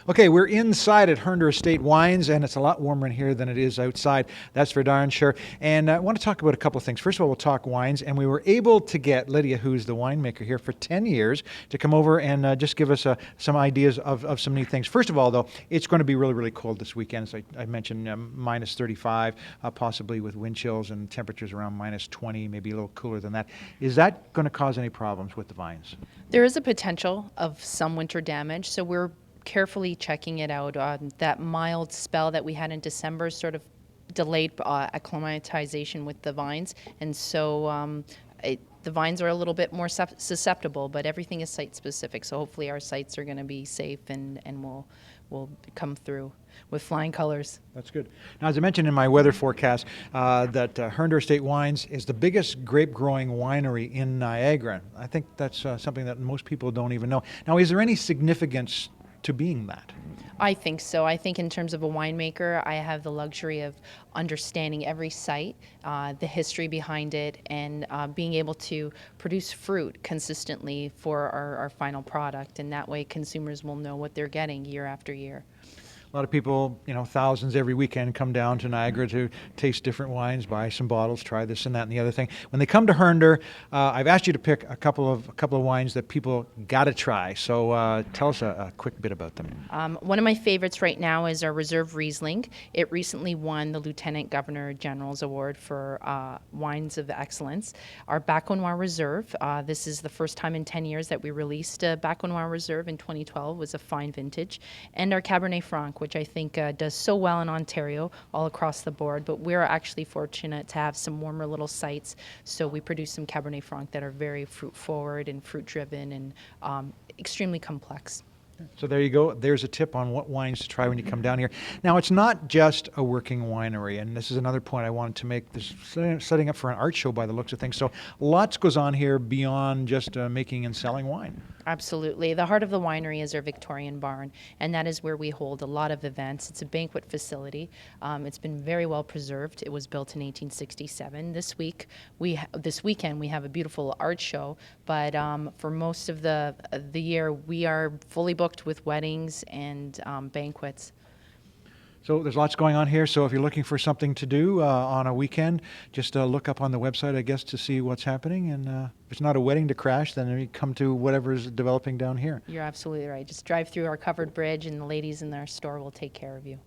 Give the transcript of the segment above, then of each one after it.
Okay, we're inside at Hernder Estate Wines, and it's a lot warmer in here than it is outside. That's for darn sure. And I want to talk about a couple of things. First of all, we'll talk wines, and we were able to get Lydia, who's the winemaker here for 10 years, to come over and just give us some ideas of some neat things. First of all, though, it's going to be really, really cold this weekend. As I mentioned, minus 35, possibly with wind chills and temperatures around minus 20, maybe a little cooler than that. Is that going to cause any problems with the vines? There is a potential of some winter damage, so we're carefully checking it out. That mild spell that we had in December sort of delayed acclimatization with the vines, and so the vines are a little bit more susceptible, but everything is site specific, so hopefully our sites are going to be safe and will come through with flying colors. That's good. Now, as I mentioned in my weather forecast, that Hernder Estate Wines is the biggest grape-growing winery in Niagara. I think that's something that most people don't even know. Now, is there any significance to being that? I think so. I think in terms of a winemaker, I have the luxury of understanding every site, the history behind it, and being able to produce fruit consistently for our final product. And that way consumers will know what they're getting year after year. A lot of people, thousands every weekend come down to Niagara to taste different wines, buy some bottles, try this and that and the other thing. When they come to Hernder, I've asked you to pick a couple of wines that people got to try. So tell us a quick bit about them. One of my favorites right now is our Reserve Riesling. It recently won the Lieutenant Governor General's Award for Wines of Excellence. Our Bac Noir Reserve, this is the first time in 10 years that we released a Bac Noir Reserve in 2012, was a fine vintage. And our Cabernet Franc, which I think does so well in Ontario all across the board, but we're actually fortunate to have some warmer little sites, so we produce some Cabernet Franc that are very fruit forward and fruit driven and extremely complex. So there you go. There's a tip on what wines to try when you come down here. Now, it's not just a working winery, and this is another point I wanted to make. This setting up for an art show by the looks of things. So lots goes on here beyond just making and selling wine. Absolutely. The heart of the winery is our Victorian barn, and that is where we hold a lot of events. It's a banquet facility. It's been very well preserved. It was built in 1867. This weekend we have a beautiful art show, but for most of the year we are fully booked with weddings and banquets. So there's lots going on here. So if you're looking for something to do on a weekend, just look up on the website, I guess, to see what's happening. And if it's not a wedding to crash, then you come to whatever's developing down here. You're absolutely right. Just drive through our covered bridge, and the ladies in our store will take care of you.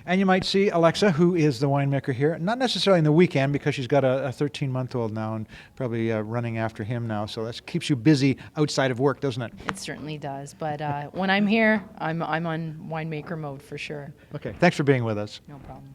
And you might see Alexa, who is the winemaker here, not necessarily in the weekend because she's got a 13-month-old now and probably running after him now. So that keeps you busy outside of work, doesn't it? It certainly does. But when I'm here, I'm on winemaker mode for sure. Okay. Thanks for being with us. No problem.